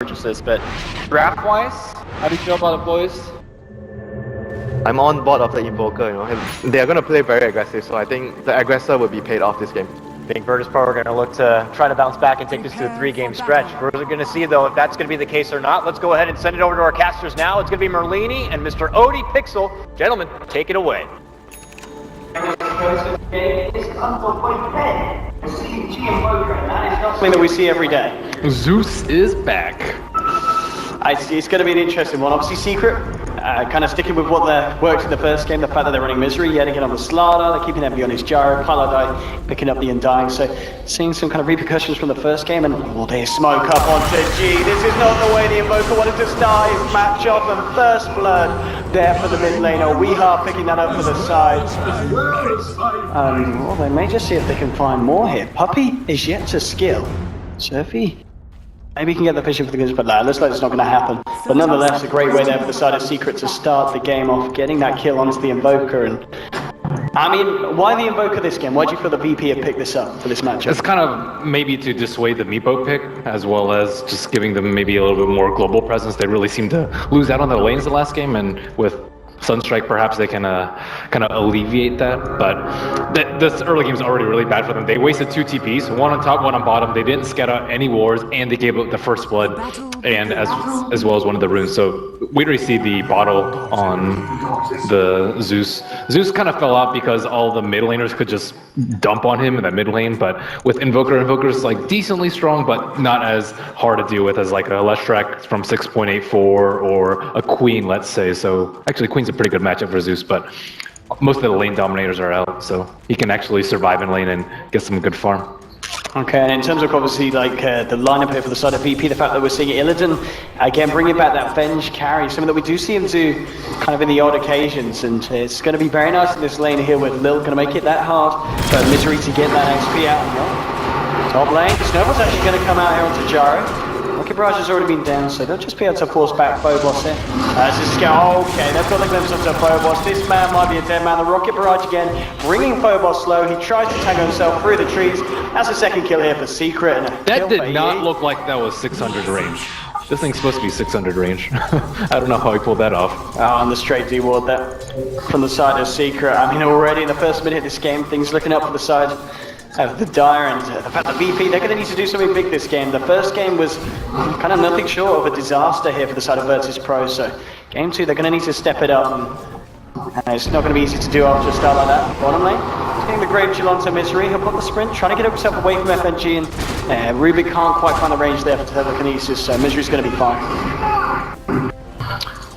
purchases, but draft-wise, how do you feel about it, boys? I'm on board of the Invoker, you know, and they're going to play very aggressive, so I think the aggressor will be paid off this game. I think Virtus.Pro are going to look to try to bounce back and take this to a 3-game stretch. We're going to see, though, if that's going to be the case or not. Let's go ahead and send it over to our casters now. It's going to be Merlini and Mr. Odie Pixel. Gentlemen, take it away. Something that we see every day. Zeus is back. It's going to be an interesting one. Obviously, Secret, kind of sticking with what worked in the first game, the fact that they're running Misery, yet again on the Slardar, they're keeping everybody on his gyro, Paladai picking up the Undying, so seeing some kind of repercussions from the first game, and they smoke up onto G. This is not the way the Invoker wanted to start his match off, and first blood there for the mid laner. Weehaw picking that up for the sides. Well, they may just see if they can find more here. Puppey is yet to skill. Surfy, maybe he can get the vision for the goods, but looks like it's not going to happen. But nonetheless, a great way there for the side of Secret to start the game off, getting that kill onto the Invoker. And I mean, why the Invoker this game? Why do you feel the VP have picked this up for this matchup? It's kind of maybe to dissuade the Meepo pick, as well as just giving them maybe a little bit more global presence. They really seem to lose out on their lanes the last game, and with Sunstrike, perhaps they can kind of alleviate that, but this early game is already really bad for them. They wasted 2 TPs, one on top, one on bottom. They didn't scout out any wars, and they gave up the first blood, and as well as one of the runes. So we already see the bottle on the Zeus. Zeus kind of fell out because all the mid laners could just dump on him in that mid lane, but with Invoker's like decently strong, but not as hard to deal with as like a Leshrac from 6.84 or a Queen, let's say. So actually, Queen's a pretty good matchup for Zeus, but most of the lane dominators are out, so he can actually survive in lane and get some good farm. Okay, and in terms of obviously like the lineup here for the side of VP, the fact that we're seeing Illidan again bringing back that Venge carry, something that we do see him do kind of in the odd occasions, and it's going to be very nice in this lane here with Lil going to make it that hard for Misery to get that XP out. And top lane, Snowball's actually going to come out here onto Gyro. Rocket Barrage has already been down, so they'll just be able to force back Phobos here. Okay, they've got the glimpse onto Phobos. This man might be a dead man. The Rocket Barrage again, bringing Phobos slow. He tries to tangle himself through the trees. That's a second kill here for Secret. And that did not look like that was 600 range. This thing's supposed to be 600 range. I don't know how he pulled that off. Oh, and the straight D-ward there from the side of Secret. I mean, already in the first minute of this game, things looking up for the side of the Dire, and the fact that VP, they're going to need to do something big this game. The first game was kind of nothing short of a disaster here for the side of Virtus.Pro, so game 2, they're going to need to step it up, and it's not going to be easy to do after a start like that. Bottom lane, he's getting the Grave Chill onto Misery. He'll put the sprint, trying to get himself away from FNG, and Rubik can't quite find the range there for telekinesis, so Misery's going to be fine.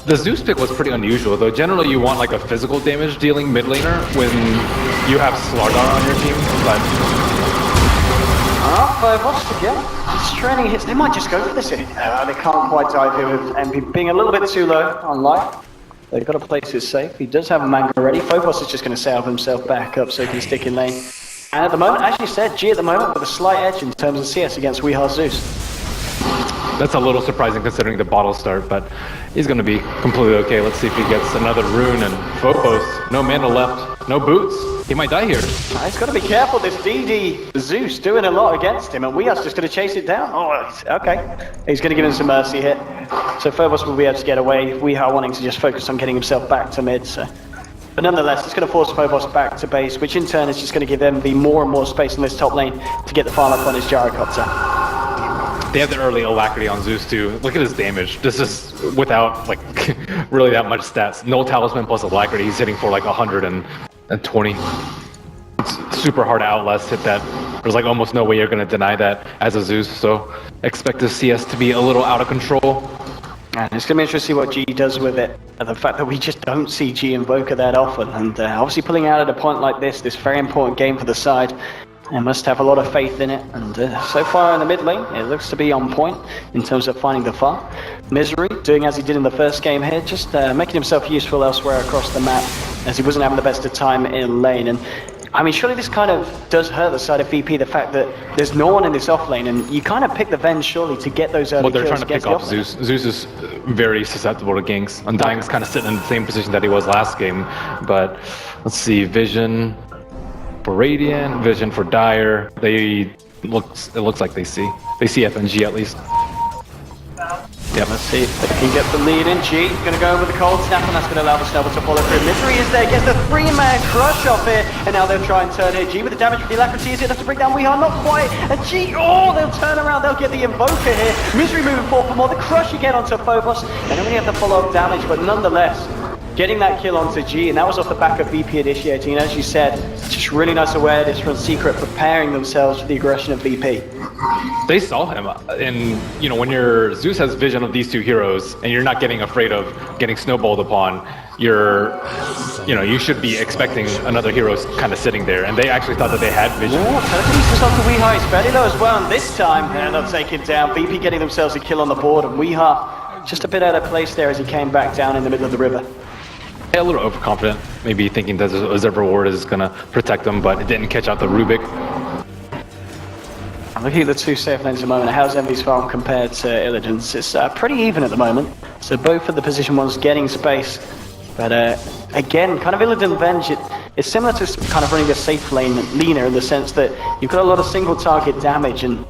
The Zeus pick was pretty unusual, though. Generally, you want like a physical damage dealing mid laner when you have Slardar on your team, but Phobos again. Straining hits. They might just go for this here. They can't quite dive here with MP being a little bit too low on life. They've got to place it safe. He does have a manga already. Phobos is just going to salve himself back up so he can stick in lane. And at the moment, as you said, G at the moment with a slight edge in terms of CS against Weehaw Zeus. that's a little surprising considering the bottle start, but he's going to be completely okay. Let's see if he gets another rune and Phobos. No mana left, no boots. He might die here. He's got to be careful. This DD Zeus doing a lot against him, and Weeha's just going to chase it down. Oh, okay. He's going to give him some mercy hit. So Phobos will be able to get away. Weeha wanting to just focus on getting himself back to mid. So. But nonetheless, it's going to force Phobos back to base, which in turn is just going to give them the more and more space in this top lane to get the farm up on his gyrocopter. They have the early alacrity on Zeus too. Look at his damage. This is without like really that much stats. No talisman plus alacrity. He's hitting for like 120. It's super hard to outlast hit that. There's like almost no way you're going to deny that as a Zeus. So expect the CS to be a little out of control. And it's going to be interesting to see what G does with it. And the fact that we just don't see G Invoker that often. And obviously pulling out at a point like this very important game for the side, they must have a lot of faith in it. And so far in the mid lane, it looks to be on point in terms of finding the farm. Misery, doing as he did in the first game here, just making himself useful elsewhere across the map, as he wasn't having the best of time in lane. And I mean, surely this kind of does hurt the side of VP, the fact that there's no one in this off lane, and you kind of pick the Venge surely to get those early kills. Well, they're trying to pick off Zeus. Zeus is very susceptible to ganks. Undying's kind of sitting in the same position that he was last game, but let's see, Vision for Radiant, Vision for Dire. It looks like they see FNG at least. Let's see if they can get the lead in. G going to go over the cold snap, and that's going to allow the snowball to follow through. Misery is there, gets the 3-man crush off here, and now they'll try and turn here. G with the damage, but the alacrity is enough to bring down Weehaw, not quite. And G, they'll turn around, they'll get the invoker here. Misery moving forward for more. The crush again onto Phobos, and only have the follow-up damage, but nonetheless, getting that kill onto G, and that was off the back of VP initiating. And as you said, just really nice awareness from Secret, preparing themselves for the aggression of VP. They saw him, and you know, when your Zeus has vision of these two heroes, and you're not getting afraid of getting snowballed upon, you should be expecting another hero kind of sitting there, and they actually thought that they had vision. Telekinesis onto Weehaw, he's fairly low as well, and this time they're not taken down. VP getting themselves a kill on the board, and Weehaw just a bit out of place there as he came back down in the middle of the river. Yeah, a little overconfident, maybe thinking that a Zebra Ward is going to protect them, but it didn't catch out the Rubik. I'm looking at the two safe lanes at the moment. How's Envy's farm compared to Illidan's? It's pretty even at the moment. So both of the position ones getting space. But again, kind of Illidan Venge, it's similar to kind of running a safe lane leaner in the sense that you've got a lot of single target damage, and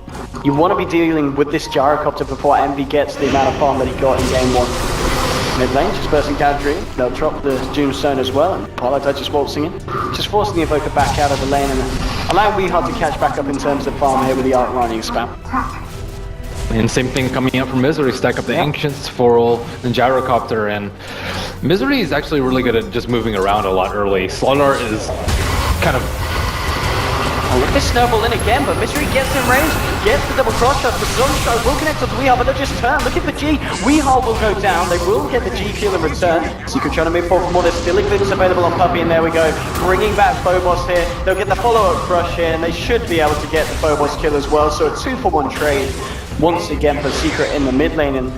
you want to be dealing with this gyrocopter before Envy gets the amount of farm that he got in game 1. Mid lane, just bursting down Dream. They'll drop the Doomstone as well, and Pollardite just waltzing in. Just forcing the Evoker back out of the lane and allowing Weehaw to catch back up in terms of farm here with the Arc Running spam. And same thing coming up from Misery, stack up the Ancients, Foral, and Gyrocopter, and Misery is actually really good at just moving around a lot early. Slaughter is kind of... Look at this snowball in again, but Misery gets in range, gets the double cross shot. The Sunstrike will connect with Weehaw, but they'll just turn. Looking for G. Weehaw will go down. They will get the G kill in return. Secret trying to move forward for more. There's still a glimpse available on Puppey, and there we go. Bringing back Phobos here. They'll get the follow-up crush here, and they should be able to get the Phobos kill as well. So a 2-for-1 trade once again for Secret in the mid lane. And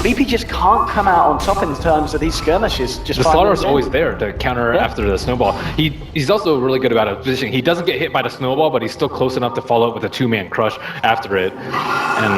VP just can't come out on top in terms of these skirmishes. Just the Slaughter is always there to counter after the snowball. He's also really good about his positioning. He doesn't get hit by the snowball, but he's still close enough to follow up with a 2-man crush after it. And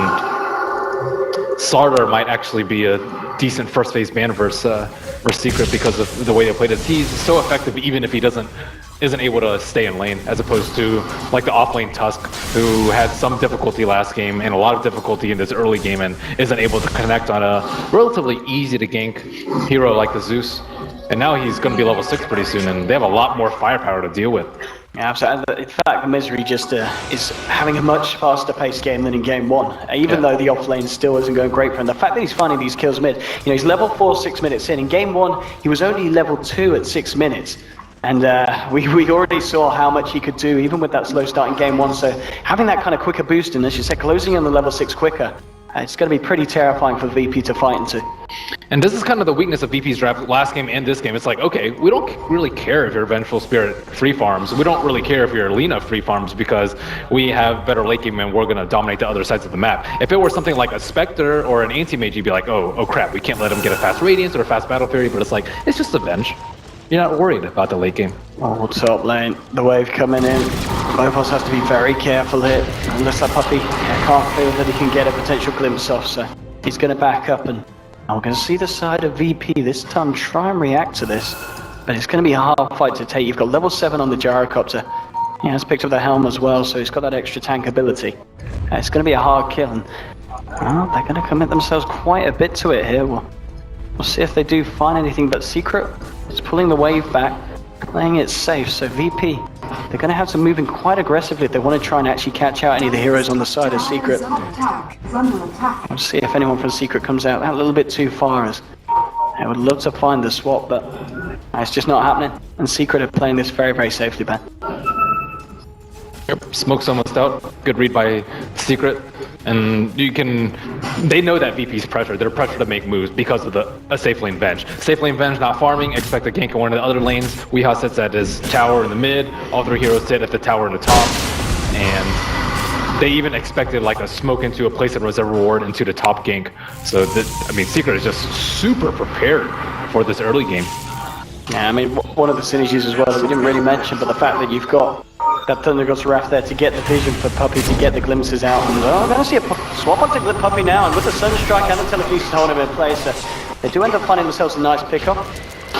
Slaughter might actually be a decent first phase ban versus Secret because of the way they played it. He's so effective even if he isn't able to stay in lane, as opposed to like the off-lane Tusk, who had some difficulty last game and a lot of difficulty in this early game and isn't able to connect on a relatively easy to gank hero like the Zeus. And now he's going to be level 6 pretty soon, and they have a lot more firepower to deal with. Yeah, absolutely. In fact, Misery just is having a much faster paced game than in game 1, even though the off-lane still isn't going great for him. The fact that he's finding these kills mid, he's level 4 6 minutes in. In game 1, he was only level 2 at 6 minutes. And we already saw how much he could do, even with that slow start in game 1. So having that kind of quicker boost, and as you said, closing on the level 6 quicker, it's going to be pretty terrifying for VP to fight into. And this is kind of the weakness of VP's draft last game and this game. It's like, okay, we don't really care if you're Vengeful Spirit free farms. We don't really care if you're Lina free farms because we have better late game and we're going to dominate the other sides of the map. If it were something like a Spectre or an Anti-Mage, you'd be like, oh crap, we can't let him get a fast Radiance or a fast Battle Fury, but it's like, it's just a Venge. You're not worried about the late game. Oh, top lane, the wave coming in. Both of us have to be very careful here. Unless that Puppey can't feel that he can get a potential glimpse off, so he's going to back up, and we're going to see the side of VP this time try and react to this. But it's going to be a hard fight to take. You've got level 7 on the Gyrocopter. He has picked up the helm as well, so he's got that extra tank ability. It's going to be a hard kill, and they're going to commit themselves quite a bit to it here. We'll see if they do find anything, but Secret is pulling the wave back, playing it safe. So VP, they're going to have to move in quite aggressively if they want to try and actually catch out any of the heroes on the side of Secret. We'll see if anyone from Secret comes out a little bit too far, as I would love to find the swap, but it's just not happening. And Secret are playing this very, very safely, Ben. Yep, smoke's almost out. Good read by Secret. And they know that VP's pressure. They're pressured to make moves because of a safe lane Venge. Safe lane Venge not farming, expect a gank in one of the other lanes. Weehaw sits at his tower in the mid. All 3 heroes sit at the tower in the top. And they even expected like a smoke into a place in Reserve Reward into the top gank. So, Secret is just super prepared for this early game. Yeah, one of the synergies as well that we didn't really mention, but the fact that you've got that Thunder God's Wrath there to get the vision for Puppey, to get the glimpses out. And I'm going to see a swap onto the Puppey now, and with the Sunstrike and the Telekinesis holding him in place, they do end up finding themselves a nice pickup.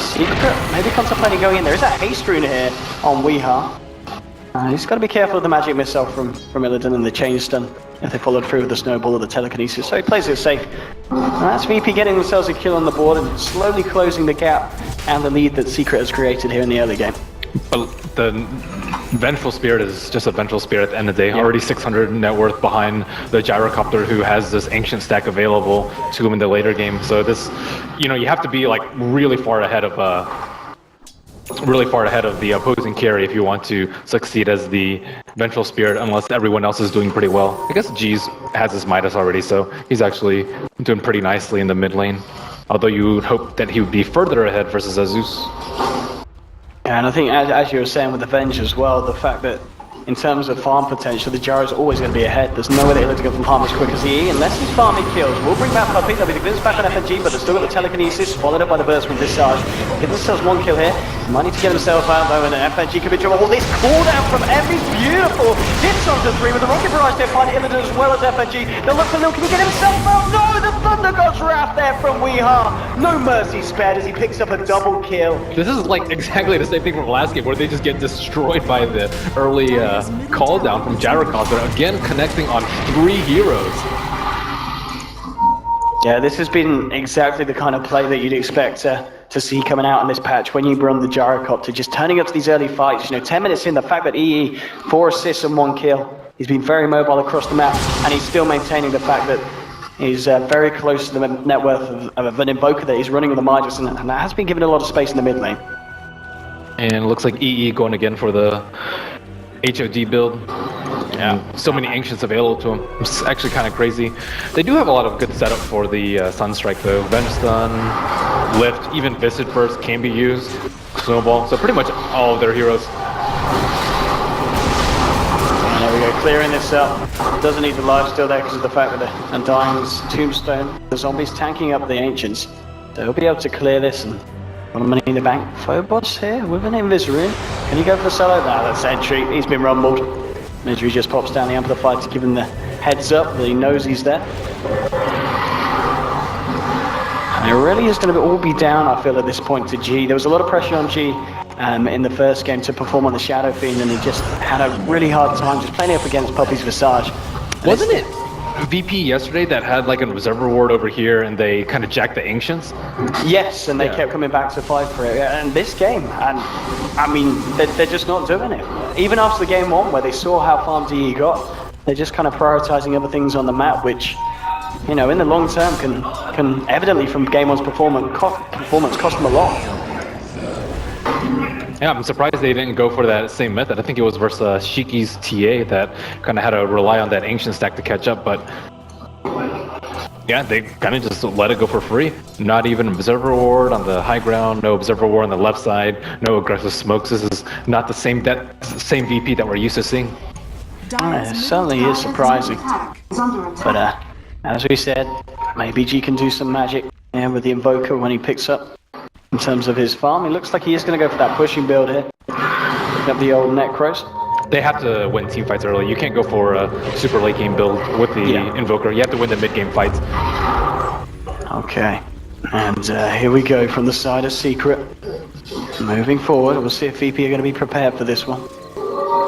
Secret maybe contemplating going in. There is a haste rune here on Weehaw. He's got to be careful of the magic missile from Illidan and the chain stun if they followed through with the snowball or the telekinesis, so he plays it safe. And that's VP getting themselves a kill on the board and slowly closing the gap and the lead that Secret has created here in the early game. But the Vengeful Spirit is just a Vengeful Spirit at the end of the day. Already 600 net worth behind the Gyrocopter, who has this Ancient stack available to him in the later game. So this, you know, you have to be like really far ahead of the opposing carry if you want to succeed as the Vengeful Spirit, unless everyone else is doing pretty well. I guess G's has his Midas already, so he's actually doing pretty nicely in the mid lane. Although you would hope that he would be further ahead versus Azus. And I think, as you were saying with the Venge as well, the fact that in terms of farm potential, the Gyro's always going to be ahead. There's no way that Illidan can farm as quick as EE unless he's farming kills. We'll bring back Puppey, there'll be the glimpse back on FNG, but they've still got the telekinesis, followed up by the burst from Visage. Give themselves one kill here. Might need to get themselves out though, and FNG can be trouble. This cooldown from Every beautiful hits onto 3 with the rocket barrage there, finding Illidan as well as FNG. They'll look for Lil, can he get himself out? No, the Thunder God's Wrath there from Weeha. No mercy spared as he picks up a double kill. This is like exactly the same thing from last game, where they just get destroyed by the early call down from Gyrocopter, again connecting on 3 heroes. Yeah, this has been exactly the kind of play that you'd expect to see coming out in this patch when you run the Gyrocopter, just turning up to these early fights. You know, 10 minutes in, the fact that EE, 4 assists and 1 kill, he's been very mobile across the map, and he's still maintaining the fact that he's very close to the net worth of an Invoker that he's running with the Midas, and that has been given a lot of space in the mid lane. And it looks like EE going again for the HOD build. Yeah, so many Ancients available to him. It's actually kind of crazy. They do have a lot of good setup for the Sunstrike though. Venge Stun, Lift, even Visage Burst can be used. Snowball, so pretty much all of their heroes. And there we go, clearing this up. Doesn't need the life steal there because of the fact that the Undying's Tombstone. The zombies tanking up the Ancients. They'll be able to clear this and want money in the bank. Phobos here with an Invis Rune. Can he go for the solo? Nah, that's Sentry. He's been rumbled. Misery just pops down the Amplifier to give him the heads up that he knows he's there. And it really is going to all be down, I feel, at this point to G. There was a lot of pressure on G in the first game to perform on the Shadow Fiend, and he just had a really hard time just playing up against Puppey's Visage. Wasn't it VP yesterday that had like an Observer Ward over here and they kind of jacked the Ancients? Yes, and they kept coming back to fight for it. And this game, and I mean, they're just not doing it. Even after the game 1, where they saw how farmed EE got, they're just kind of prioritizing other things on the map, which, you know, in the long term can evidently from game 1's performance cost them a lot. Yeah, I'm surprised they didn't go for that same method. I think it was versus Shiki's TA that kind of had to rely on that Ancient stack to catch up, but yeah, they kind of just let it go for free. Not even Observer Ward on the high ground, no Observer Ward on the left side, no aggressive smokes. This is not the same VP that we're used to seeing. It certainly is surprising. But as we said, maybe G can do some magic with the Invoker when he picks up. In terms of his farm, it looks like he is going to go for that pushing build here. Picking up the old Necros. They have to win team fights early. You can't go for a super late game build with the Invoker. You have to win the mid game fights. Okay, and here we go from the side of Secret. Moving forward, we'll see if VP are going to be prepared for this one.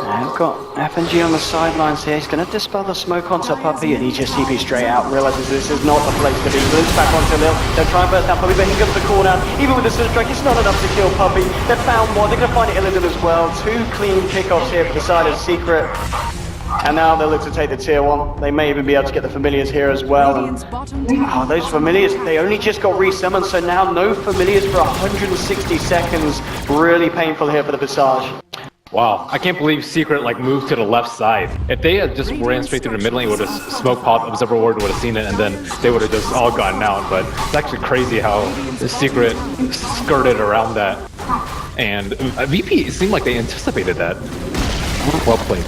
I've got FNG on the sidelines here. He's going to dispel the smoke onto Puppey, and he just TP straight out. Realizes this is not the place to be. Moves back onto Lil. They'll try and burst down Puppey, but he comes the call down. Even with the Sunstrike, it's not enough to kill Puppey. They've found one. They're going to find Illidan as well. 2 clean kickoffs here for the side of Secret. And now they'll look to take the tier 1. They may even be able to get the Familiars here as well. And, those Familiars, they only just got resummoned, so now no Familiars for 160 seconds. Really painful here for the Visage. Wow, I can't believe Secret like moved to the left side. If they had just ran straight through the mid lane, would have smoke popped, Observer Ward would have seen it, and then they would have just all gotten out. But it's actually crazy how the Secret skirted around that. And VP seemed like they anticipated that. Well played.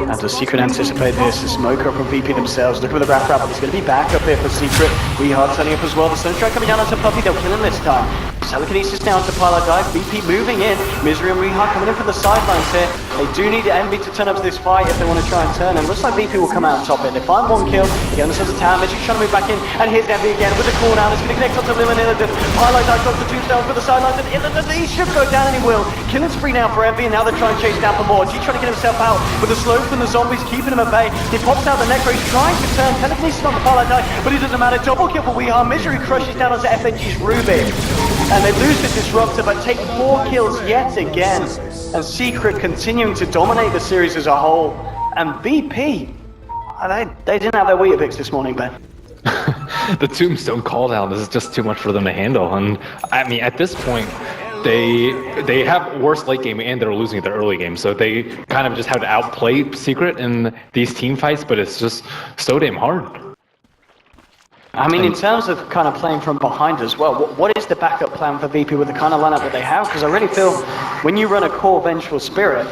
As the Secret anticipate this, the smoker from VP themselves. Look at the wrap up. He's going to be back up here for Secret. Weehard turning up as well. The Sunstrike coming down onto Puppey. They'll kill him this time. Telekinesis down to Pilot Dive, VP moving in, Misery and Rehard coming in from the sidelines here. They do need Envy to turn up to this fight if they want to try and turn, and looks like VP will come out on top here. They find one kill, they get themselves a tower, Misery's trying to move back in, and here's Envy again with the call down, it's going to connect onto Lim and Illidan. Pilot Dive got the tombstone for the sidelines, and Illidan, he should go down and he will. Killing spree now for Envy, and now they're trying to chase down for more. G trying to get himself out with the slow from the zombies, keeping him at bay. He pops out the Necro, he's trying to turn, Telekinesis on the Pilot Dive, but it doesn't matter. Double kill for Weehar, Misery crushes down onto FNG's Rubik. And they lose the Disruptor, but take 4 kills yet again. And Secret continuing to dominate the series as a whole. And VP, they didn't have their Weetabix this morning, Ben. The Tombstone call down, this is just too much for them to handle. And I mean, at this point, they have worse late game and they're losing their early game. So they kind of just have to outplay Secret in these team fights, but it's just so damn hard. I mean, in terms of kind of playing from behind as well, what is the backup plan for VP with the kind of lineup that they have? Because I really feel when you run a core Vengeful Spirit,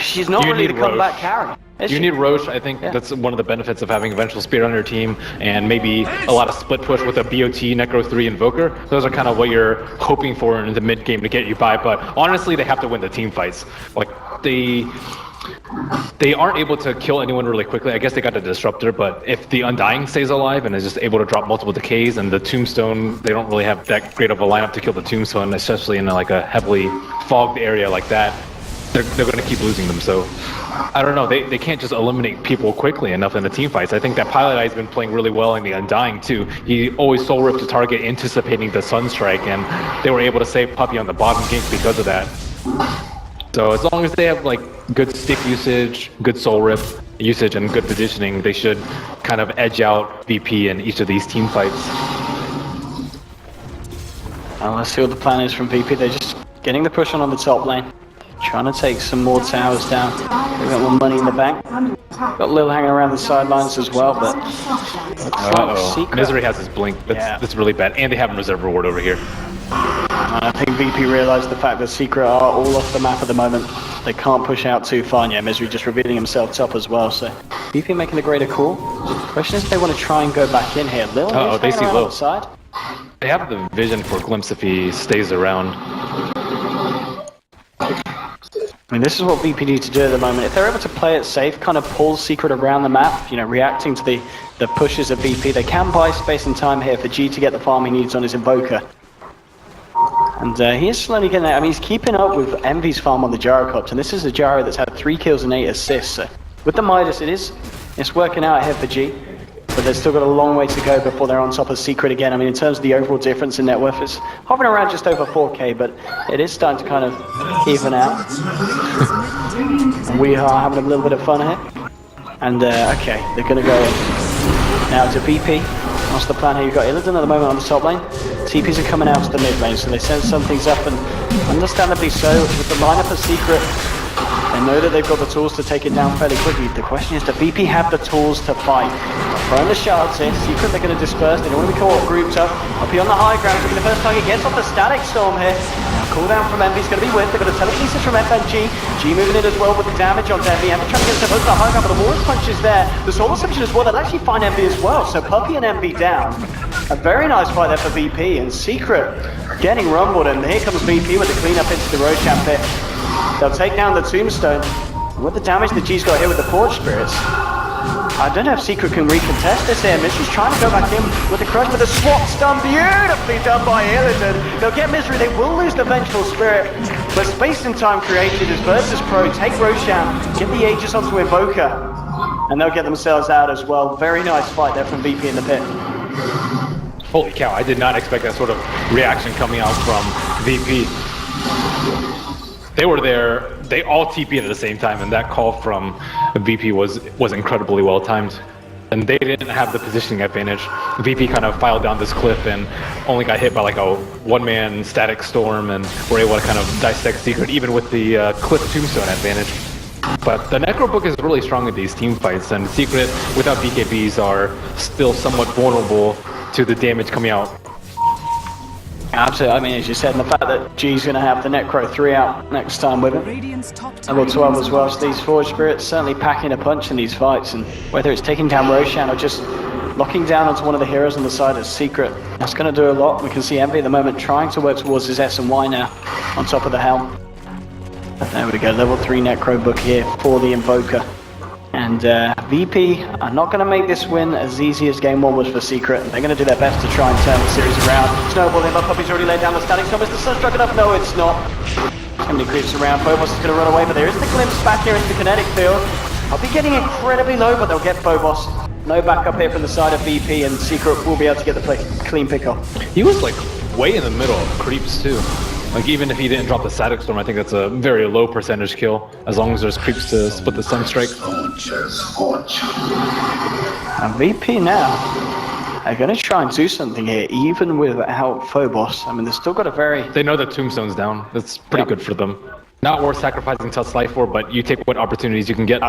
she's not really the comeback carry. You need Roche. I think that's one of the benefits of having a Vengeful Spirit on your team, and maybe a lot of split push with a BOT, Necro 3 Invoker. Those are kind of what you're hoping for in the mid game to get you by, but honestly, they have to win the team fights. Like, they aren't able to kill anyone really quickly. I guess they got the Disruptor, but if the Undying stays alive and is just able to drop multiple decays, and the Tombstone, they don't really have that great of a lineup to kill the Tombstone, especially in like a heavily fogged area like that. They're going to keep losing them. So I don't know. They can't just eliminate people quickly enough in the team fights. I think that Pilot Eye's been playing really well in the Undying too. He always soul ripped to target, anticipating the Sunstrike, and they were able to save Puppy on the bottom gank because of that. So as long as they have like good stick usage, good soul rip usage, and good positioning, they should kind of edge out VP in each of these team fights. Well, let's see what the plan is from VP. They're just getting the push on the top lane, trying to take some more towers down. They've got more money in the bank. Got Lil hanging around the sidelines as well, but Misery has his blink. That's really bad, and they have a reserve reward over here. And I think VP realised the fact that Secret are all off the map at the moment. They can't push out too far, and Misery just revealing himself top as well. So VP making the greater call. Question is if they want to try and go back in here. Lil they see Lil. Outside. They have the vision for Glimpse if he stays around. I mean, this is what VP need to do at the moment. If they're able to play it safe, kind of pull Secret around the map, reacting to the pushes of VP, they can buy space and time here for G to get the farm he needs on his Invoker. And he is slowly getting there. I mean, he's keeping up with Envy's farm on the Gyrocopter, and this is a Gyro that's had 3 kills and 8 assists. So with the Midas, it's working out here for G, but they've still got a long way to go before they're on top of Secret again. I mean, in terms of the overall difference in net worth, it's hovering around just over 4k, but it is starting to kind of even out. And we are having a little bit of fun here. And okay, they're going to go now to VP. What's the plan here? You've got Illidan at the moment on the top lane. TPs are coming out to the mid lane, so they send some things up, and understandably so, with the lineup of Secret, they know that they've got the tools to take it down fairly quickly. The question is, do VP have the tools to fight? Throwing the shards in, Secret they're going to disperse, they don't want to be caught grouped up. Up here on the high ground, the first target gets off the Static Storm here. Cooldown from Envy's going to be with, they've got a telekinesis from FNG. G moving in as well with the damage on Envy. Envy trying to get himself over the high ground, but the Warrior Punch is there. The Soul Reception as well, they'll actually find Envy as well. So Puppy and Envy down. A very nice fight there for VP, and Secret getting rumbled, and here comes VP with the cleanup into the Roshan pit. They'll take down the Tombstone. With the damage that G's got here with the Forge Spirits, I don't know if Secret can recontest this here. Misery's trying to go back in with the crush, with a swap stun, beautifully done by Illidan. They'll get Misery, they will lose the Vengeful Spirit, but space and time created as Virtus.Pro take Roshan, get the Aegis onto Invoker, and they'll get themselves out as well. Very nice fight there from VP in the pit. Holy cow, I did not expect that sort of reaction coming out from VP. They were there, they all TP'd at the same time, and that call from VP was incredibly well timed. And they didn't have the positioning advantage. VP kind of filed down this cliff and only got hit by like a one-man static storm, and were able to kind of dissect Secret even with the cliff tombstone advantage. But the Necro book is really strong in these team fights, and Secret without BKBs are still somewhat vulnerable to the damage coming out. Absolutely, I mean, as you said, and the fact that G's going to have the Necro 3 out next time with him. Level 12 as well, so these Forge Spirits certainly packing a punch in these fights, and whether it's taking down Roshan or just locking down onto one of the heroes on the side as Secret. That's going to do a lot. We can see Envy at the moment trying to work towards his S and Y now on top of the helm. But there we go, level 3 Necro book here for the Invoker. And VP are not going to make this win as easy as game 1 was for Secret. They're going to do their best to try and turn the series around. Snowball in, but Puppy's already laid down the static storm. Is the Sunstruck enough? No, it's not. Too many creeps around. Phobos is going to run away, but there is the glimpse back here into the kinetic field. I'll be getting incredibly low, but they'll get Phobos. No backup here from the side of VP, and Secret will be able to get the clean pick off. He was like way in the middle of creeps too. Like even if he didn't drop the static storm, I think that's a very low percentage kill. As long as there's creeps to split the sunstrike. And VP now are going to try and do something here, even without Phobos. I mean, they've still got a very... They know the tombstone's down. That's pretty good for them. Not worth sacrificing Tut's life for, but you take what opportunities you can get.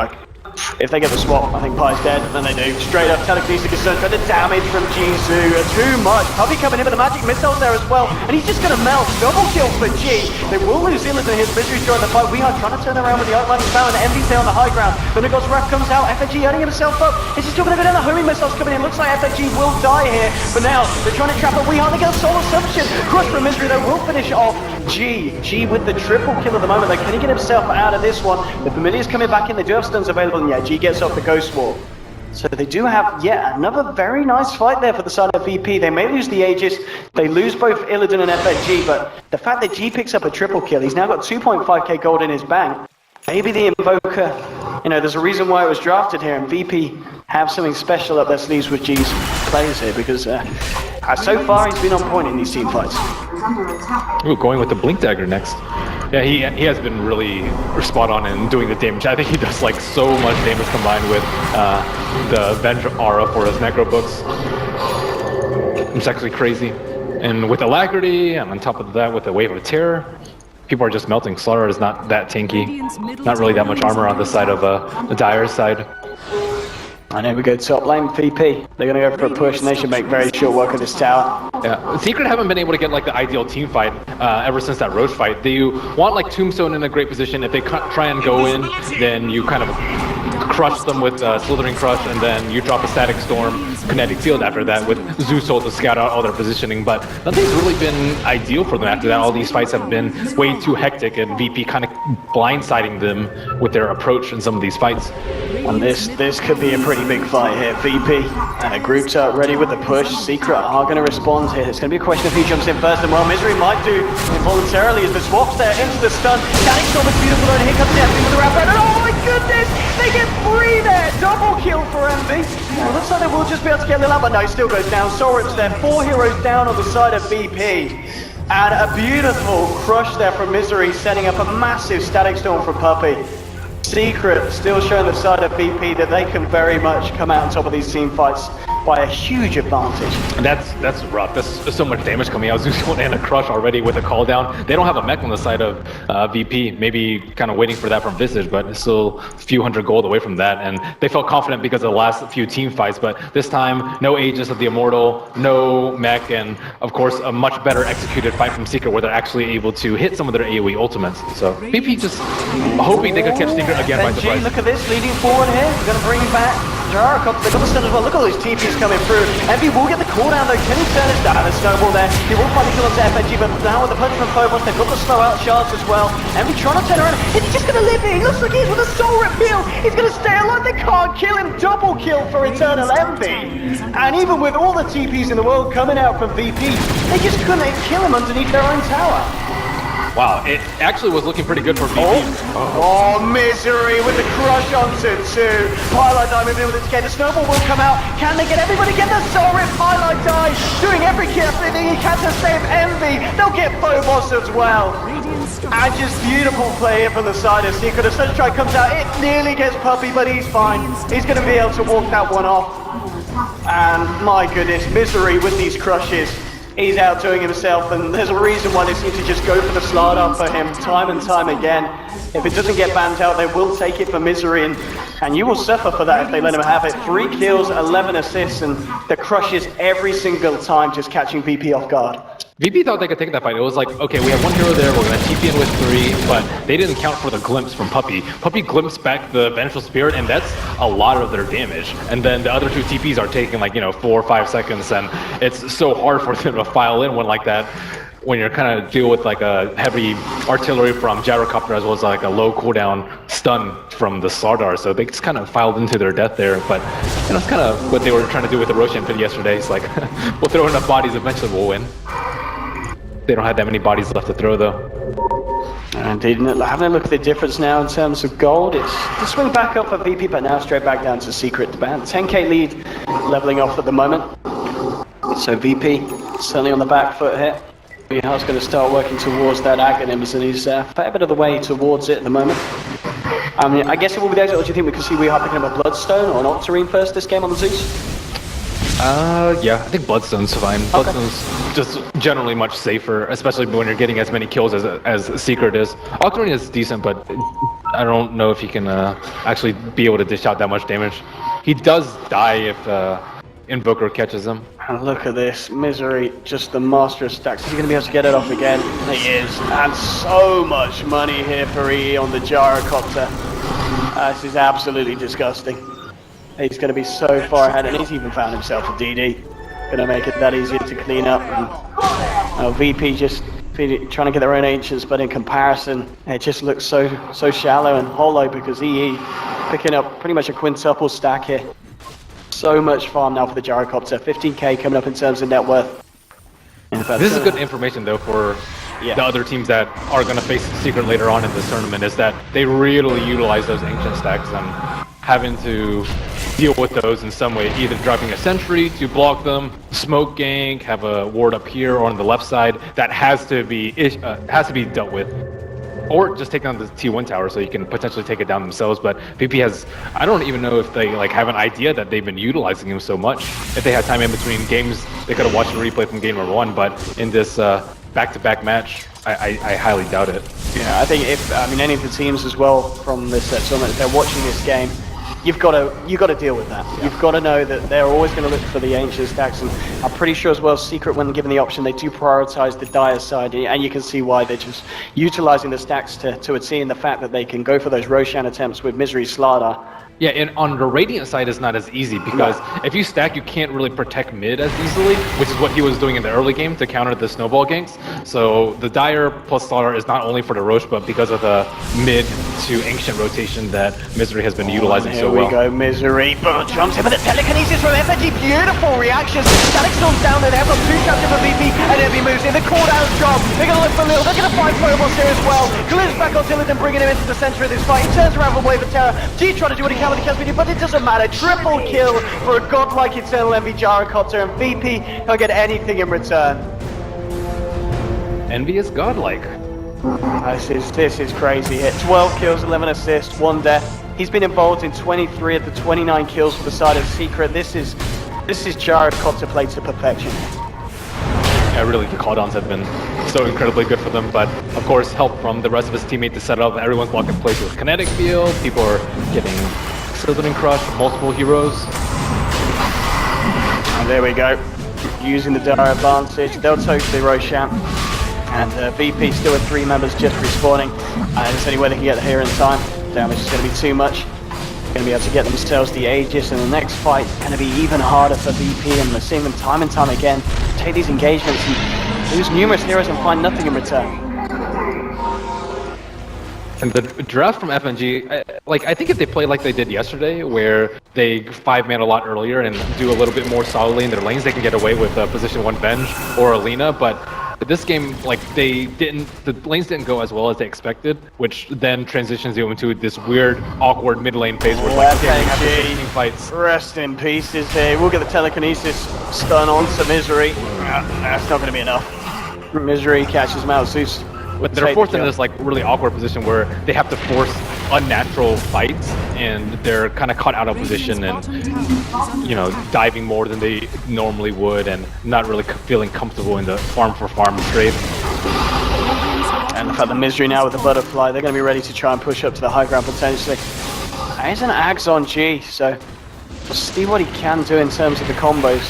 If they get the swap, I think Pie's dead, and then they do. Straight up, telekinesis is trying to damage from Jisoo. Too much. Puppy coming in with the magic missiles there as well, and he's just going to melt. Double kill for G. They will lose Illidan and his misery during the fight. We are trying to turn around with the outlining power, and Envy's there on the high ground. Then Nagos Wrath comes out, FNG earning himself up. Is he still going to go down? The homing missiles coming in. Looks like FNG will die here, but now they're trying to trap a Weeheart. They get a soul assumption. Crush from misery, though, will finish off G. G with the triple kill at the moment. Like, can he get himself out of this one? The Familiar's coming back in. They do have stuns available, and yeah, G gets off the Ghost Wall. So they do have yet another very nice fight there for the side of VP. They may lose the Aegis, they lose both Illidan and FNG, but the fact that G picks up a triple kill, he's now got 2.5k gold in his bank. Maybe the Invoker, you know, there's a reason why it was drafted here, and VP have something special up their sleeves with G's players here, because so far he's been on point in these team fights. Ooh, going with the Blink Dagger next. Yeah, he has been really spot on in doing the damage. I think he does like so much damage combined with the Venge Aura for his Necro books. It's actually crazy. And with Alacrity, and on top of that with the Wave of Terror, people are just melting. Slaughter is not that tanky. Not really that much armor on the side of the Dire's side. And here we go, top lane VP. They're going to go for a push, and they should make very short work of this tower. Yeah, Secret haven't been able to get like the ideal team fight ever since that Roche fight. They want like Tombstone in a great position. If they try and go in, then you kind of crush them with Slithering Crush, and then you drop a Static Storm, Kinetic Field after that with Zeusol to scout out all their positioning. But nothing's really been ideal for them after that. All these fights have been way too hectic, and VP kind of blindsiding them with their approach in some of these fights. And this could be a pretty big fight here. VP groups up, ready with the push. Secret are going to respond here. It's going to be a question of who jumps in first, and well, Misery might do involuntarily as the swap's there into the stun. Static Storm is beautiful, and here comes Envy with the wrap around. Oh my goodness! They get 3 there! Double kill for Envy. Well, looks like they will just be able to get a little out, but no, he still goes down. Sorip's there. 4 heroes down on the side of VP. And a beautiful crush there from Misery, setting up a massive Static Storm for Puppy. Secret still showing the side of VP that they can very much come out on top of these team fights by a huge advantage. And that's rough. That's so much damage coming out. Zeusol and a Crush already with a call down. They don't have a mech on the side of VP. Maybe kind of waiting for that from Visage, but it's still a few hundred gold away from that. And they felt confident because of the last few team fights, but this time, no Aegis of the Immortal, no mech, and of course, a much better executed fight from Secret where they're actually able to hit some of their AoE ultimates. So VP just hoping they could catch Secret again by surprise. Look at this, leading forward here. We're going to bring him back. Jarara, they got the stun as well. Look at all these TPs coming through. Envy will get the cooldown though. Can he turn this down? The snowball there. He will finally kill onto FNG, but now with the punch from Phobos, they've got the slow out shards as well. Envy trying to turn around. Is he just going to live here? He looks like he's with a soul repeal. He's going to stay alive. They can't kill him. Double kill for Eternal Envy. And even with all the TPs in the world coming out from VP, they just couldn't kill him underneath their own tower. Wow, it actually was looking pretty good for VP. Oh, Misery with the crush onto 2. Highlight Die moving in with its K. The snowball will come out. Can they get everybody? Get the soul rip. Highlight Die doing everything he can to save Envy. They'll get Phobos as well. And just beautiful play here from the side of Secret. The Sunstrike comes out. It nearly gets Puppy, but he's fine. He's going to be able to walk that one off. And my goodness, Misery with these crushes. He's outdoing himself, and there's a reason why they seem to just go for the slaughter for him time and time again. If it doesn't get banned out, they will take it for Misery, and you will suffer for that if they let him have it. 3 kills, 11 assists, and the crushes every single time just catching VP off guard. VP thought they could take that fight. It was like, okay, we have one hero there, we're gonna TP in with 3, but they didn't count for the glimpse from Puppey. Puppey glimpsed back the Vengeful Spirit, and that's a lot of their damage. And then the other 2 TPs are taking like, 4 or 5 seconds, and it's so hard for them to file in one like that when you're kind of deal with like a heavy artillery from Gyrocopter as well as like a low cooldown stun from the Sardar. So they just kind of filed into their death there. But it's kind of what they were trying to do with the Roshan pit yesterday. It's like, we'll throw enough bodies, eventually we'll win. They don't have that many bodies left to throw, though. Indeed, having a look at the difference now in terms of gold, it's the swing back up for VP, but now straight back down to Secret. About 10k lead, leveling off at the moment. So VP certainly on the back foot here. He's going to start working towards that Aghanim's, and he's a fair bit of the way towards it at the moment. I guess it will be there. Or do you think we could see we are picking up a Bloodstone or an Octarine first this game on the Zeus? Yeah, I think Bloodstone's fine. Okay. Bloodstone's just generally much safer, especially when you're getting as many kills as Secret is. Octarine is decent, but I don't know if he can actually be able to dish out that much damage. He does die if Invoker catches him. And look at this, Misery, just the master of stacks. Is he going to be able to get it off again? He is. And so much money here for E on the Gyrocopter. This is absolutely disgusting. He's going to be so far ahead, and he's even found himself a DD. Going to make it that easier to clean up. And VP just trying to get their own ancients, but in comparison, it just looks so shallow and hollow because EE picking up pretty much a quintuple stack here. So much farm now for the Gyrocopter. 15k coming up in terms of net worth. This is good information though for the other teams that are going to face Secret later on in this tournament, is that they really utilize those ancient stacks and having to deal with those in some way, either dropping a sentry to block them, smoke gank, have a ward up here or on the left side that has to be dealt with. Or just take down the T1 tower so you can potentially take it down themselves. But VP has, I don't even know if they like have an idea that they've been utilizing him so much. If they had time in between games, they could have watched the replay from game number 1. But in this back-to-back match, I highly doubt it. Yeah, I think if any of the teams as well from this tournament, if they're watching this game, you've got to deal with that. Yeah. You've got to know that they're always going to look for the ancient stacks, and I'm pretty sure as well Secret, when given the option, they do prioritize the dire side, and you can see why they're just utilizing the stacks to a T, and the fact that they can go for those Roshan attempts with Misery Slardar. Yeah, and on the Radiant side, it's not as easy because if you stack, you can't really protect mid as easily, which is what he was doing in the early game to counter the snowball ganks. So the Dire plus Slardar is not only for the Roche, but because of the mid to Ancient rotation that Misery has been utilizing so well. Here we go, Misery, but jumps in with the telekinesis from FNG, beautiful reactions. Static Storm's down there, they've got 2 captain for VP, and Envy moves in, the cooldown job. They're going to look for Lil, they're going to find Phobos here as well. Glimpse back on Tillidan, bringing him into the center of this fight. He turns around for Wave of Terror. G trying to do what he can with the Caspedia, but it doesn't matter. Triple kill for a godlike Eternal Envy Gyrocopter, and VP can't get anything in return. Envy is godlike. This is crazy hit. 12 kills, 11 assists, 1 death. He's been involved in 23 of the 29 kills for the side of Secret. This is Gyrocopter played to perfection. Yeah, really, the call-downs have been so incredibly good for them, but of course help from the rest of his teammates to set up. Everyone's blocking plays with kinetic field, people are getting Slytherin Crush, multiple heroes. And there we go. Using the dire advantage, they'll take the Roshan. And VP still with 3 members just respawning. There's any way they can get here in time. Damage is going to be too much. Going to be able to get themselves the Aegis, and the next fight going to be even harder for VP, and we're seeing them time and time again take these engagements and lose numerous heroes and find nothing in return. And the draft from FNG, I think if they play like they did yesterday, where they 5-man a lot earlier and do a little bit more solidly in their lanes, they can get away with position 1 Venge or Alina. But this game, the lanes didn't go as well as they expected, which then transitions you into this weird, awkward mid lane phase where after 15 fights. Rest in pieces here. We'll get the telekinesis stun on to Misery. That's not going to be enough. Misery catches him out, Zeus. But they're forced into this really awkward position where they have to force unnatural fights, and they're kind of caught out of position and diving more than they normally would, and not really feeling comfortable in the farm for farm trade. And look at the Misery now with the butterfly. They're going to be ready to try and push up to the high ground potentially. There's an Axe on G, so we'll see what he can do in terms of the combos.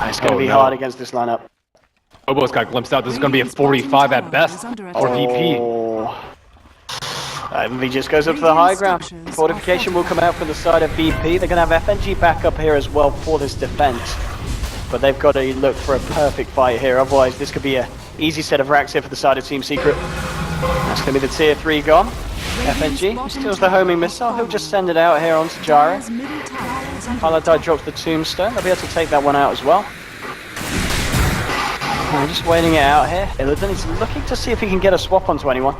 It's going to be hard against this lineup. Obo's got glimpsed out. This is going to be a 45 at best for VP. Oh. MV just goes up to the high ground. Fortification will come out from the side of VP. They're going to have FNG back up here as well for this defense. But they've got to look for a perfect fight here. Otherwise, this could be an easy set of racks here for the side of Team Secret. That's going to be the tier 3 gone. FNG steals the homing missile. He'll just send it out here onto Gyro. Paladai drops the tombstone. They'll be able to take that one out as well. We're just waiting it out here. Illidan is looking to see if he can get a swap onto anyone.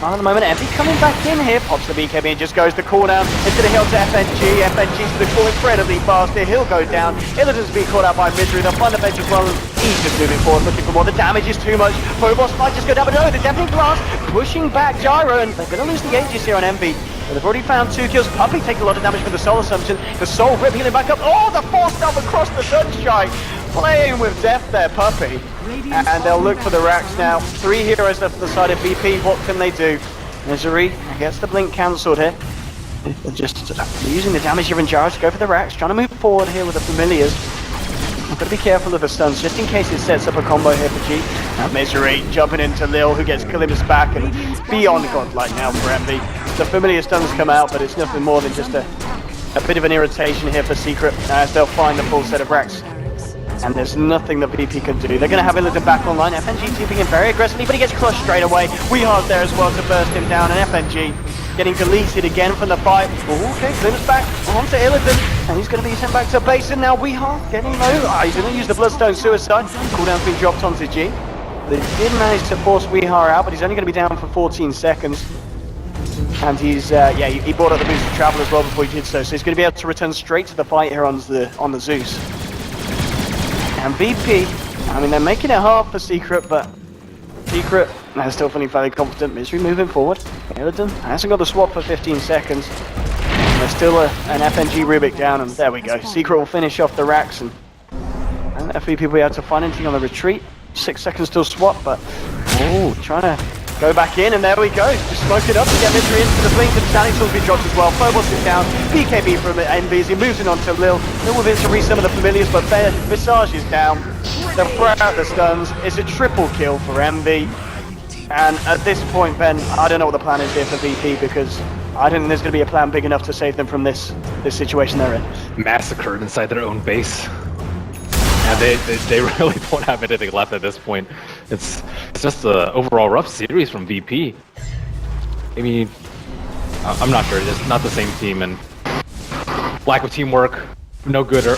At the moment, Effie coming back in here, pops the BKB and just goes the cooldown. It's going to hit onto FNG. FNG's going to fall incredibly fast here. He'll go down. Illidan's being caught out by Misery. They'll find the bench as well. He's just moving forward, looking for more. The damage is too much. Phobos might just go down, but no, the Deafening Blast pushing back Gyro, and they're going to lose the Aegis here on Envy. But they've already found 2 kills. Puppy taking a lot of damage with the Soul Assumption. The Soul Rip healing back up. Oh, the force down across the Sunshine. Playing with death there, Puppy. And they'll look for the racks now. 3 heroes left on the side of BP. What can they do? Misery gets the blink cancelled here. They're just using the damage here in Gyro to go for the racks. Trying to move forward here with the Familiars. I've got to be careful of the stuns just in case it sets up a combo here for G. Now Misery jumping into Lil, who gets Columbus back and beyond godlike now for Envy. The Familiar stuns come out, but it's nothing more than just a bit of an irritation here for Secret as they'll find the full set of racks. And there's nothing that VP can do. They're going to have Illidan back online. FNG tipping in very aggressively, but he gets crushed straight away. Weehar's there as well to burst him down, and FNG getting deleted again from the fight. Oh, okay, Glimpse back onto Illidan, and he's going to be sent back to base, and now Weehar getting low. He's going to use the Bloodstone Suicide. Cooldown's been dropped onto G. They did manage to force Weehar out, but he's only going to be down for 14 seconds. And he's, he brought up the boost of travel as well before he did so he's going to be able to return straight to the fight here on the Zeus. And VP, I mean, they're making it hard for Secret, but Secret, they're still feeling fairly confident. Misery moving forward. Illidan hasn't got the swap for 15 seconds. And there's still an FNG Rubik down, and there we go. Secret will finish off the racks, and VP will be able to find anything on the retreat. 6 seconds till swap, but trying to go back in, and there we go. Just smoke it up to get Misery into the blink, and Standing Sword's been dropped as well. Phobos is down. BKB from Envy as he moves in onto Lil. Lil with it to reach some of the Familiars, but Visage is down. They'll throw out the stuns. It's a triple kill for Envy. And at this point, Ben, I don't know what the plan is here for VP, because I don't think there's going to be a plan big enough to save them from this situation they're in. Massacred inside their own base. And they really don't have anything left at this point. It's just an overall rough series from VP. I mean, I'm not sure. It's not the same team, and lack of teamwork, no good.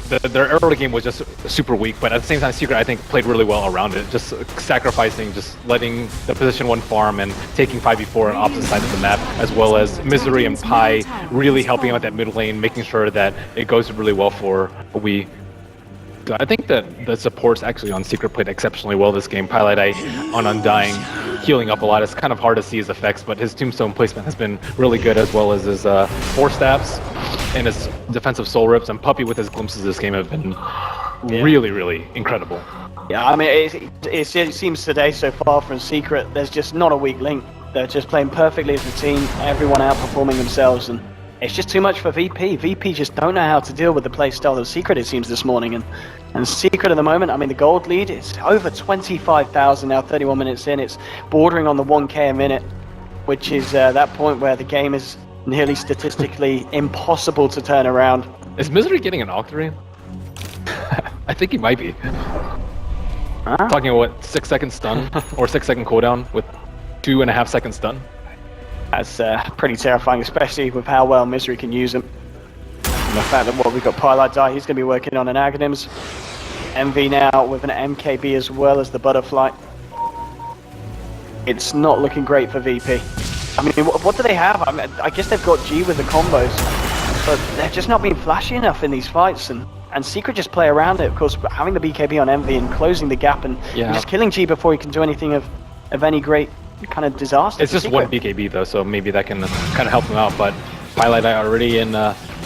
Their early game was just super weak, but at the same time, Secret, I think, played really well around it. Just sacrificing, just letting the position 1 farm and taking 5v4 on opposite sides of the map, as well as Misery and Pi really helping out that mid lane, making sure that it goes really well for we. I think that the supports actually on Secret played exceptionally well this game. Pilot on Undying, healing up a lot. It's kind of hard to see his effects, but his Tombstone placement has been really good, as well as his 4 staffs and his defensive soul rips. And Puppy with his glimpses this game have been really, really incredible. Yeah, I mean, it seems today so far from Secret, there's just not a weak link. They're just playing perfectly as a team, everyone outperforming themselves, and it's just too much for VP. VP just don't know how to deal with the playstyle of Secret, it seems, this morning. And Secret at the moment, I mean, the gold lead is over 25,000 now, 31 minutes in. It's bordering on the 1k a minute, which is that point where the game is nearly statistically impossible to turn around. Is Misery getting an Octarine? I think he might be. Talking about what, 6 second stun or 6 second cooldown with 2.5 second stun? That's pretty terrifying, especially with how well Misery can use him. And the fact that we've got Pilot Die, he's going to be working on an Aghanims. MV now with an MKB as well as the Butterfly. It's not looking great for VP. I mean, what do they have? I mean, I guess they've got G with the combos, but they're just not being flashy enough in these fights. And Secret just play around it, of course, having the BKB on MV and closing the gap and just killing G before he can do anything of any great kind of disaster. It's just Secret. 1 BKB though, so maybe that can kind of help them out. But Pilot Eye already in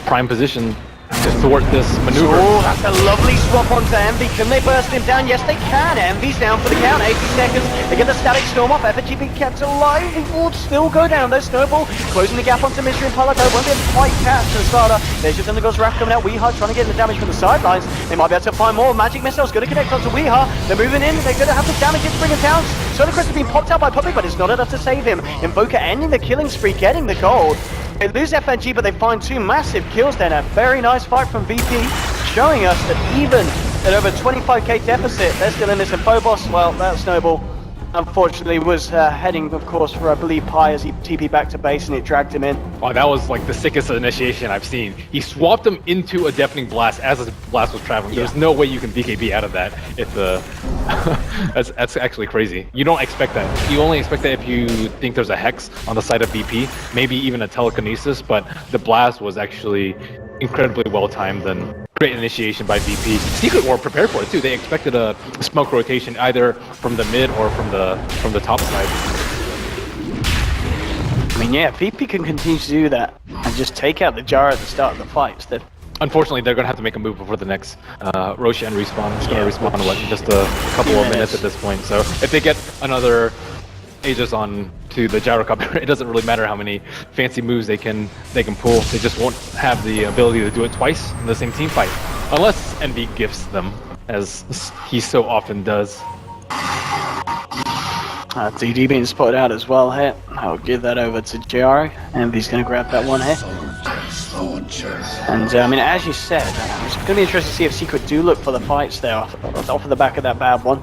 prime position, to thwart this maneuver. Oh, that's a lovely swap onto Envy. Can they burst him down? Yes, they can. Envy's down for the count. 80 seconds. They get the static storm off. Effigy being kept alive. He will still go down. There's Snowball closing the gap onto Mystery and Palato. Won't be able to quite catch the starter. There's just Undergo's Wrath coming out. Weeha trying to get the damage from the sidelines. They might be able to find more. Magic Missile's going to connect onto Weeha. They're moving in. They're going to have the damage to bring him down. Solar Crest has been popped out by Public, but it's not enough to save him. Invoker ending the killing spree, getting the gold. They lose FNG, but they find two massive kills then. A very nice fight from VP, showing us that even at over 25k deficit, they're still in this. And Phobos, well, that Snowball, unfortunately, was heading, of course, for, I believe, Pi as he TP back to base and it dragged him in. Wow, that was like the sickest initiation I've seen. He swapped him into a deafening blast as his blast was traveling. There's no way you can BKB out of that. If that's actually crazy. You don't expect that. You only expect that if you think there's a hex on the side of VP, maybe even a telekinesis, but the blast was actually incredibly well timed and great initiation by VP. Secret were prepared for it too. They expected a smoke rotation either from the mid or from the top side. I mean, yeah, VP can continue to do that and just take out the jar at the start of the fight instead. Unfortunately, they're going to have to make a move before the next Roshan respawn. It's going to respawn in what, just a couple of minutes at this point. So if they get another Aegis on to the Gyro Cup, it doesn't really matter how many fancy moves they can pull. They just won't have the ability to do it twice in the same team fight, unless Envy gifts them, as he so often does. DD being spotted out as well here. I'll give that over to Gyro. Envy's going to grab that one here. And I mean, as you said, it's going to be interesting to see if Secret do look for the fights there off of the back of that bad one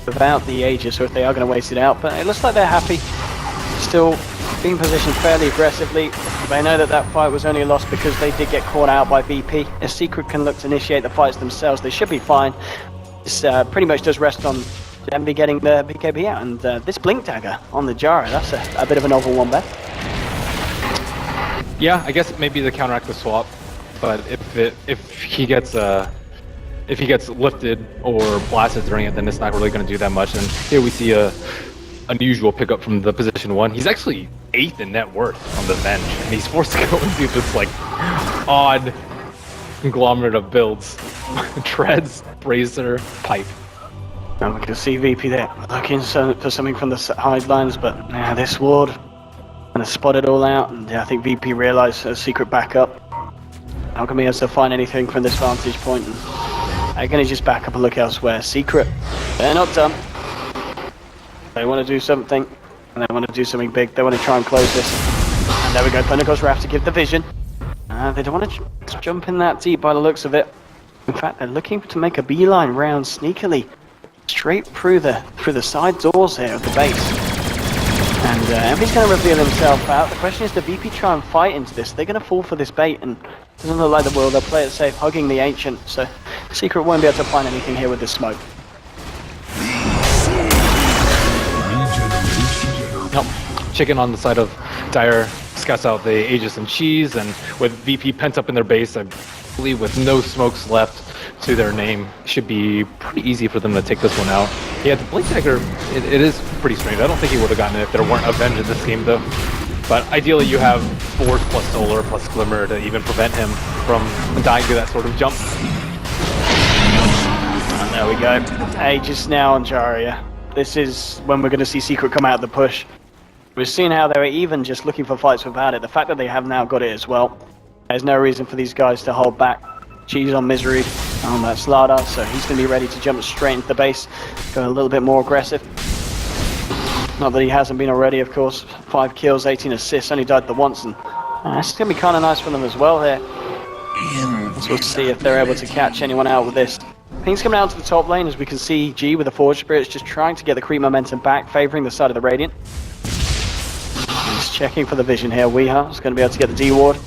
without the Aegis, or if they are going to waste it out. But it looks like they're happy, still being positioned fairly aggressively. They know that that fight was only a loss because they did get caught out by VP. If Secret can look to initiate the fights themselves, they should be fine. This pretty much does rest on Envy getting the BKB out, and this Blink Dagger on the Gyro, that's a bit of a novel one there. Yeah, I guess maybe the counteract the swap, but if he gets lifted or blasted during it, then it's not really going to do that much. And here we see a unusual pickup from the position 1. He's actually 8th in net worth on the bench, and he's forced to go into this like odd conglomerate of builds: treads, brazier, pipe. And we can see VP there looking for something from the sidelines, but yeah, this ward and to spot it all out, and I think VP realised a Secret backup. How can we able to find anything from this vantage point? And they're going to just back up and look elsewhere. Secret, they're not done. They want to do something, and they want to do something big. They want to try and close this. And there we go, Thunder goes Wrath to give the vision. They don't want to jump in that deep by the looks of it. In fact, they're looking to make a beeline round sneakily, straight through the side doors here of the base. And Envy's going to reveal himself out. The question is, the VP try and fight into this? They're going to fall for this bait, and it doesn't look like the will. They'll play it safe, hugging the Ancient. So Secret won't be able to find anything here with this smoke. Nope. Chicken on the side of Dire scouts out the Aegis and Cheese, and with VP pent up in their base, I believe with no smokes left to their name, should be pretty easy for them to take this one out. Yeah, the Blink Dagger, it is pretty strange. I don't think he would have gotten it if there weren't Avenge in this game, though. But ideally, you have Force plus Solar plus Glimmer to even prevent him from dying to that sort of jump. And there we go. Aegis now on Jaria. This is when we're going to see Secret come out of the push. We've seen how they were even just looking for fights without it. The fact that they have now got it as well, there's no reason for these guys to hold back. Cheese on Misery on that Slardar, so he's going to be ready to jump straight into the base, go a little bit more aggressive. Not that he hasn't been already, of course. 5 kills, 18 assists, only died the once, and it's going to be kind of nice for them as well here. So we'll see if they're able to catch anyone out with this. Ping's coming out to the top lane, as we can see G with the Forge Spirits just trying to get the creep momentum back, favouring the side of the Radiant. He's checking for the vision here. Weeha is going to be able to get the D-Ward.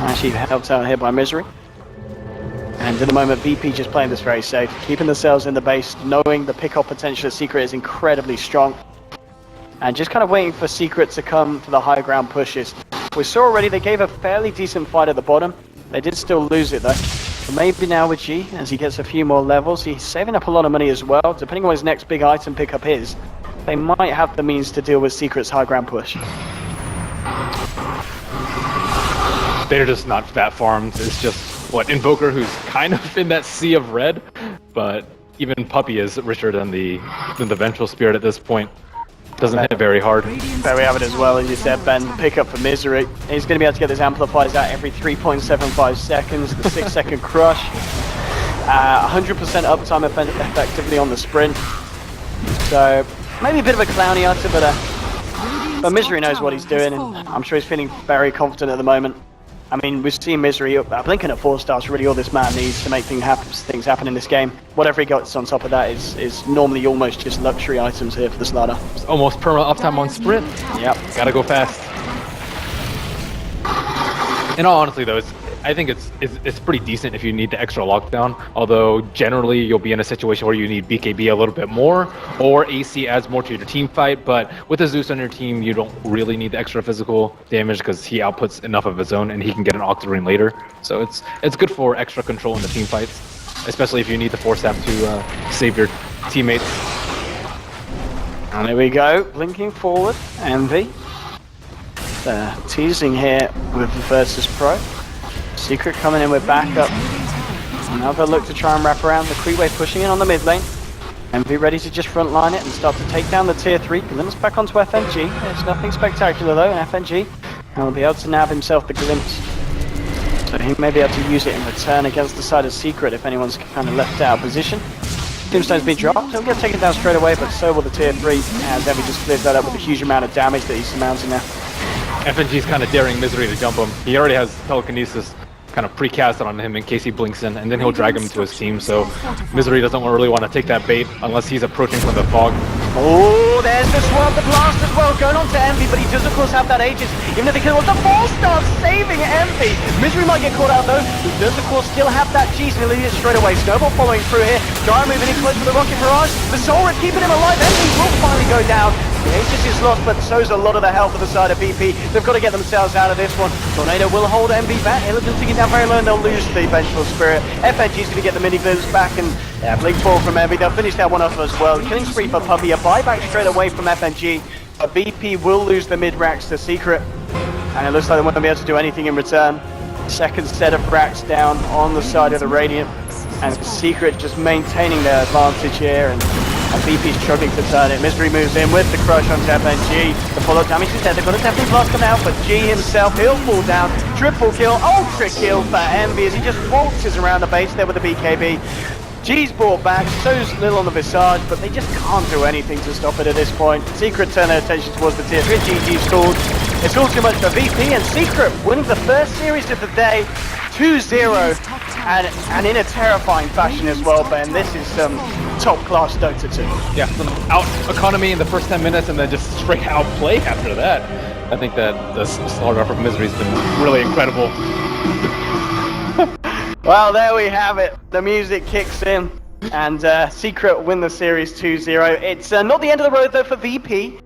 Actually helped out here by Misery. And at the moment, VP just playing this very safe, keeping themselves in the base, knowing the pick-off potential of Secret is incredibly strong. And just kind of waiting for Secret to come for the high ground pushes. We saw already they gave a fairly decent fight at the bottom. They did still lose it though. But maybe now with G, as he gets a few more levels, he's saving up a lot of money as well. Depending on his next big item pickup is, they might have the means to deal with Secret's high ground push. They're just not that farmed. It's just Invoker, who's kind of in that sea of red, but even Puppy is richer than the Vengeful Spirit at this point. Doesn't hit very hard. There we have it as well, as you said, Ben. Pick up for Misery. He's going to be able to get his amplifiers out every 3.75 seconds. The 6-second crush. 100% uptime effectively on the sprint. So maybe a bit of a clowny answer, but Misery knows what he's doing, and I'm sure he's feeling very confident at the moment. I mean, we've seen Misery, blinking at 4 stars, really all this man needs to make things happen in this game. Whatever he gets on top of that is normally almost just luxury items here for the Slardar. It's almost perma uptime on sprint. Yep. Gotta go fast. In all honesty though, I think it's pretty decent if you need the extra lockdown, although generally you'll be in a situation where you need BKB a little bit more, or AC adds more to your team fight, but with a Zeus on your team, you don't really need the extra physical damage because he outputs enough of his own and he can get an Octarine later. So it's good for extra control in the team fights, especially if you need the Force Staff to save your teammates. And there we go, blinking forward, Envy. Teasing here with the Virtus.Pro. Secret coming in with backup. Another look to try and wrap around. The Creeway pushing in on the mid lane. Envy ready to just frontline it and start to take down the tier 3. Glimpse back onto FNG. There's nothing spectacular though in FNG. And will be able to nab himself the Glimpse. So he may be able to use it in return against the side of Secret if anyone's kind of left out of position. Tombstone's been dropped. He'll get taken down straight away, but so will the tier 3. As Envy just clears that up with a huge amount of damage that he's surmounting now. FNG's kind of daring Misery to jump him. He already has telekinesis kind of precasted on him in case he blinks in, and then he'll drag him into his team, so Misery doesn't really want to take that bait unless he's approaching from the fog. Oh, there's the swap, the blast as well, going on to Envy, but he does of course have that Aegis, even if he kills the 4-star, saving Envy. Misery might get caught out though, he does of course still have that G's, and he'll lead it straight away. Snowball following through here, Gyro moving in close with the Rocket Barrage, the Soul Rip keeping him alive, Envy will finally go down. The Aegis is lost, but so's a lot of the health of the side of VP. They've got to get themselves out of this one. Tornado will hold Envy back, Illidan to get down very low, and they'll lose the Vengeful Spirit. FNG's going to get the mini glimpse back, and blink forward from Envy. They'll finish that one off as well. Killing spree for Puppy, a buyback straight away from FNG. But VP will lose the mid racks to Secret, and it looks like they won't be able to do anything in return. Second set of racks down on the side of the Radiant, and Secret just maintaining their advantage here, and VP's struggling to turn it. Misery moves in with the crush onto FNG. The follow-up damage is there. They've got a definitely blast coming out, but G himself, he'll fall down. Triple kill, ultra kill for Envy as he just waltzes around the base there with the BKB. G's brought back, so's little on the Visage, but they just can't do anything to stop it at this point. Secret turn their attention towards the tier 3. GG stalled. It's all too much for VP, and Secret winning the first series of the day, 2-0, and in a terrifying fashion as well, Ben. This is some top-class Dota 2. Yeah, some out economy in the first 10 minutes and then just straight out play after that. I think that the Slardar from Misery has been really incredible. Well, there we have it. The music kicks in, and Secret win the series 2-0. It's not the end of the road though for VP.